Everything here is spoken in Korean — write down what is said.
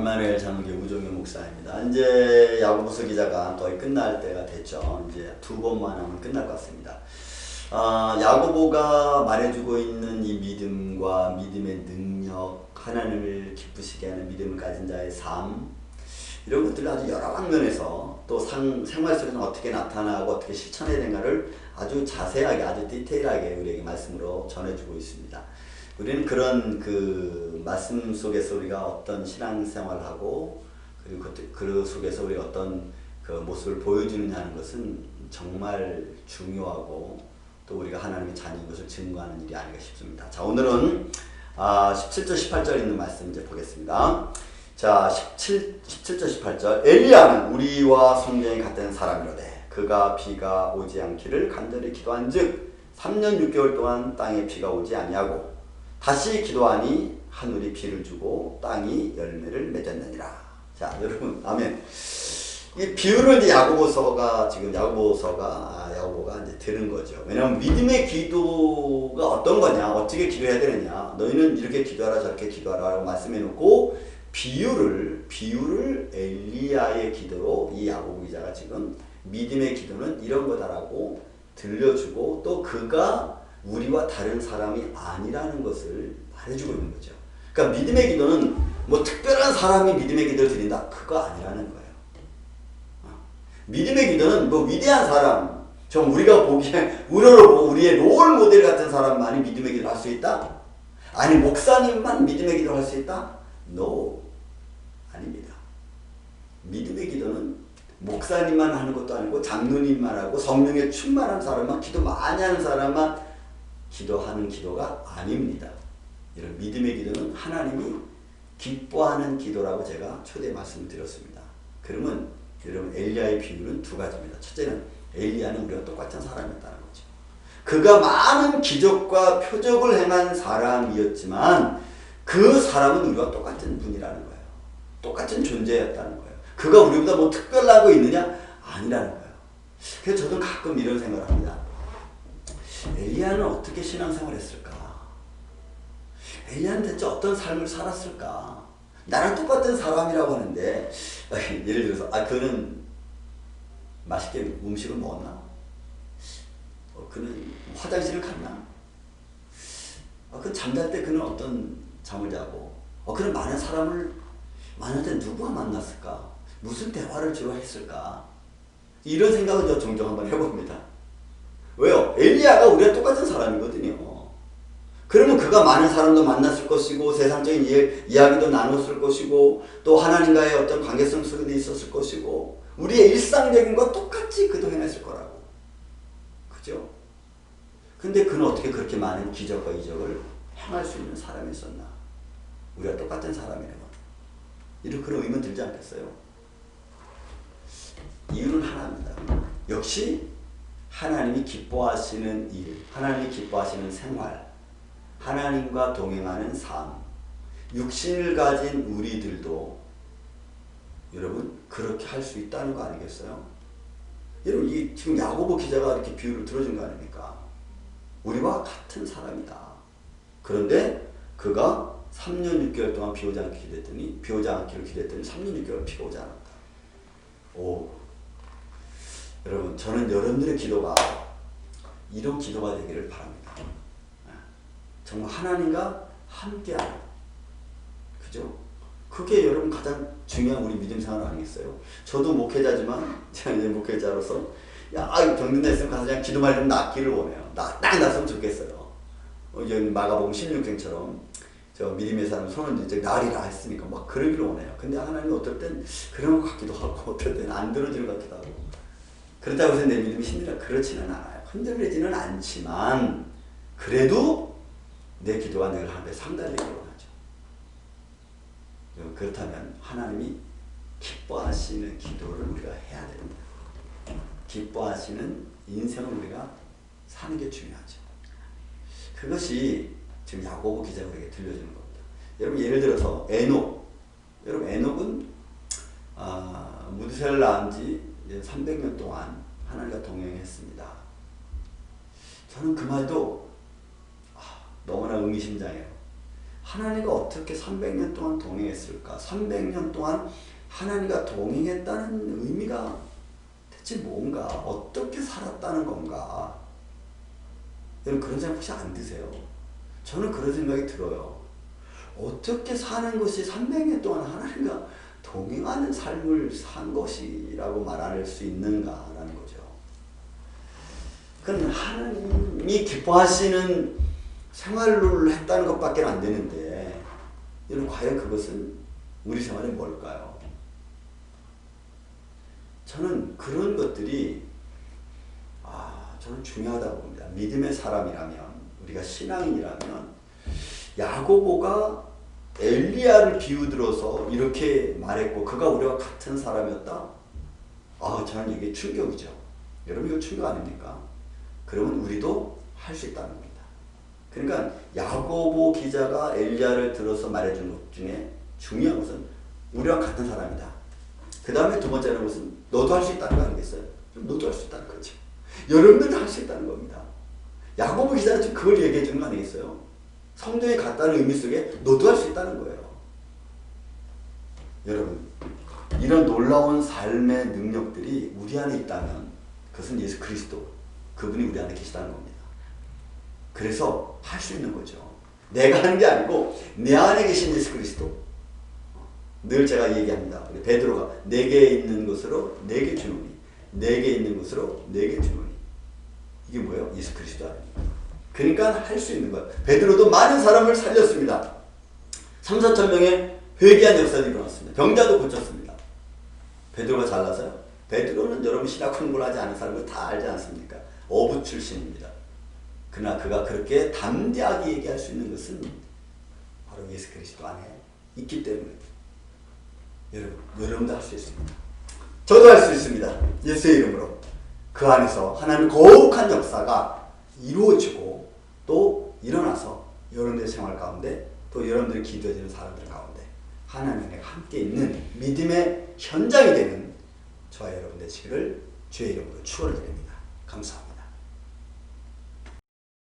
임마누엘 장로교 우종현 목사입니다. 이제 야고보서 기자가 거의 끝날 때가 됐죠. 이제 두 번만 하면 끝날 것 같습니다. 야고보가 말해주고 있는 이 믿음과 믿음의 능력, 하나님을 기쁘시게 하는 믿음을 가진 자의 삶, 이런 것들을 아주 여러 방면에서 또 생활 속에서 어떻게 나타나고 어떻게 실천해야 되는가를 아주 자세하게, 아주 디테일하게 우리에게 말씀으로 전해주고 있습니다. 우리는 그런 그 말씀 속에서 우리가 어떤 신앙생활을 하고 그리고 그 속에서 우리가 어떤 그 모습을 보여주느냐 하는 것은 정말 중요하고 또 우리가 하나님의 자녀인 것을 증거하는 일이 아닌가 싶습니다. 자, 오늘은 17절 18절 있는 말씀 이제 보겠습니다. 자, 17절 18절. 엘리야는 우리와 성경에 같은 사람이로되 그가 비가 오지 않기를 간절히 기도한즉 3년 6개월 동안 땅에 비가 오지 아니하고 다시 기도하니 하늘이 비를 주고 땅이 열매를 맺었느니라. 자, 여러분, 아멘. 이 비유를 이제 야고보가 이제 들은 거죠. 왜냐하면 믿음의 기도가 어떤 거냐, 어떻게 기도해야 되느냐, 너희는 이렇게 기도하라 저렇게 기도하라고 말씀해놓고 비유를 엘리야의 기도로 이 야고보 기자가 지금 믿음의 기도는 이런 거다라고 들려주고 또 그가 우리와 다른 사람이 아니라는 것을 말해주고 있는 거죠. 그러니까 믿음의 기도는 뭐 특별한 사람이 믿음의 기도를 드린다, 그거 아니라는 거예요. 믿음의 기도는 뭐 위대한 사람, 좀 우리가 보기에 우리의 롤 모델 같은 사람만이 믿음의 기도를 할 수 있다? 아니 목사님만 믿음의 기도를 할 수 있다? No, 아닙니다. 믿음의 기도는 목사님만 하는 것도 아니고 장로님만 하고 성령에 충만한 사람만, 기도 많이 하는 사람만 기도하는 기도가 아닙니다. 이런 믿음의 기도는 하나님이 기뻐하는 기도라고 제가 초대 말씀드렸습니다. 그러면 여러분 엘리야의 비유는 두 가지입니다. 첫째는 엘리야는 우리와 똑같은 사람이었다는 거죠. 그가 많은 기적과 표적을 행한 사람이었지만 그 사람은 우리와 똑같은 분이라는 거예요. 똑같은 존재였다는 거예요. 그가 우리보다 뭐 특별하고 있느냐? 아니라는 거예요. 그래서 저도 가끔 이런 생각을 합니다. 엘리야는 어떻게 신앙생활을 했을까? 엘리야는 대체 어떤 삶을 살았을까? 나랑 똑같은 사람이라고 하는데 예를 들어서 그는 맛있게 음식을 먹었나? 그는 화장실을 갔나? 그 잠잘 때 그는 어떤 잠을 자고 그는 많은데 누구와 만났을까? 무슨 대화를 주로 했을까? 이런 생각을 저 종종 한번 해봅니다. 왜요? 엘리야가 우리와 똑같은 사람이거든요. 그러면 그가 많은 사람도 만났을 것이고 세상적인 이야기도 나눴을 것이고 또 하나님과의 어떤 관계성 속에도 있었을 것이고 우리의 일상적인 것 똑같이 그도 해냈을 거라고. 그죠? 근데 그는 어떻게 그렇게 많은 기적과 이적을 행할 수 있는 사람이었나? 우리가 똑같은 사람이라면 이런 그런 의문 들지 않겠어요? 이유는 하나입니다. 역시 하나님이 기뻐하시는 일, 하나님이 기뻐하시는 생활, 하나님과 동행하는 삶, 육신을 가진 우리들도 여러분 그렇게 할 수 있다는 거 아니겠어요? 여러분 이 지금 야고보 기자가 이렇게 비유를 들어준 거 아닙니까? 우리와 같은 사람이다. 그런데 그가 3년 6개월 동안 비 오지 않기를 기도했더니 3년 6개월 비가 오지 않았다. 여러분 저는 여러분들의 기도가 이런 기도가 되기를 바랍니다. 정말 하나님과 함께하는, 그죠? 그게 여러분 가장 중요한 우리 믿음 생활 아니겠어요? 저도 목회자지만 제가 이제 목회자로서 병든다 했으면 가서 그냥 기도만 해도 낫기를 원해요. 딱 났으면 좋겠어요. 마가복음 16장처럼 저 믿음의 사람 손을 이제 나으리라 했으니까 막 그러기를 원해요. 근데 하나님은 어떨 땐 그런 것 같기도 하고 어떨 때는 안 들어주는 것 같기도 하고 그렇다고 해서 내 믿음이 힘들다 그렇지는 않아요. 흔들리지는 않지만 그래도 내 기도가 늘 하나님께 상달되기를 원하죠. 그렇다면 하나님이 기뻐하시는 기도를 우리가 해야 됩니다. 기뻐하시는 인생을 우리가 사는 게 중요하죠. 그것이 지금 야고보 기자가 우리에게 들려주는 겁니다. 여러분 예를 들어서 여러분 에녹은 무드셀을 낳은 지 300년 동안 하나님과 동행했습니다. 저는 그 말도 너무나 의미심장해요. 하나님과 어떻게 300년 동안 동행했을까? 300년 동안 하나님과 동행했다는 의미가 대체 뭔가? 어떻게 살았다는 건가? 여러분 그런 생각 혹시 안 드세요? 저는 그런 생각이 들어요. 어떻게 사는 것이 300년 동안 하나님과 동행하는 삶을 산 것이라고 말할 수 있는가라는 거죠. 그건 하나님이 기뻐하시는 생활을 했다는 것밖에 안 되는데 여러분 과연 그것은 우리 생활에 뭘까요? 저는 그런 것들이 저는 중요하다고 봅니다. 믿음의 사람이라면 우리가 신앙인이라면 야고보가 엘리야를 비유들어서 이렇게 말했고 그가 우리와 같은 사람이었다? 저는 이게 충격이죠. 여러분 이거 충격 아닙니까? 그러면 우리도 할 수 있다는 겁니다. 그러니까 야고보 기자가 엘리야를 들어서 말해준 것 중에 중요한 것은 우리와 같은 사람이다. 그 다음에 두 번째는 것은 너도 할 수 있다는 거 아니겠어요? 너도 할 수 있다는 거죠. 여러분들도 할 수 있다는 겁니다. 야고보 기자는 지금 그걸 얘기해 주는 거 아니겠어요? 성경에 같다는 의미 속에 너도 할 수 있다는 거예요. 여러분 이런 놀라운 삶의 능력들이 우리 안에 있다면 그것은 예수 그리스도 그분이 우리 안에 계시다는 겁니다. 그래서 할 수 있는 거죠. 내가 하는 게 아니고 내 안에 계신 예수 그리스도. 늘 제가 얘기합니다. 베드로가 내게 있는 것으로 내게 주노니 내게 있는 것으로 내게 주노니 이게 뭐예요? 예수 그리스도 아닙니까? 그러니까 할 수 있는 거예요. 베드로도 많은 사람을 살렸습니다. 3, 4천 명의 회개한 역사들이 일어났습니다. 병자도 고쳤습니다. 베드로가 잘나서요? 베드로는 여러분 신학 공부를 하지 않은 사람을 다 알지 않습니까? 어부 출신입니다. 그러나 그가 그렇게 담대하게 얘기할 수 있는 것은 바로 예수 그리스도 안에 있기 때문에 여러분도 할 수 있습니다. 저도 할 수 있습니다. 예수의 이름으로 그 안에서 하나님 거룩한 역사가 이루어지고 또 일어나서 여러분들의 생활 가운데 또 여러분들이 기도해주는 사람들 가운데 하나님과 함께 있는 믿음의 현장이 되는 저와 여러분 되시기를 주의 이름으로 축원드립니다. 감사합니다.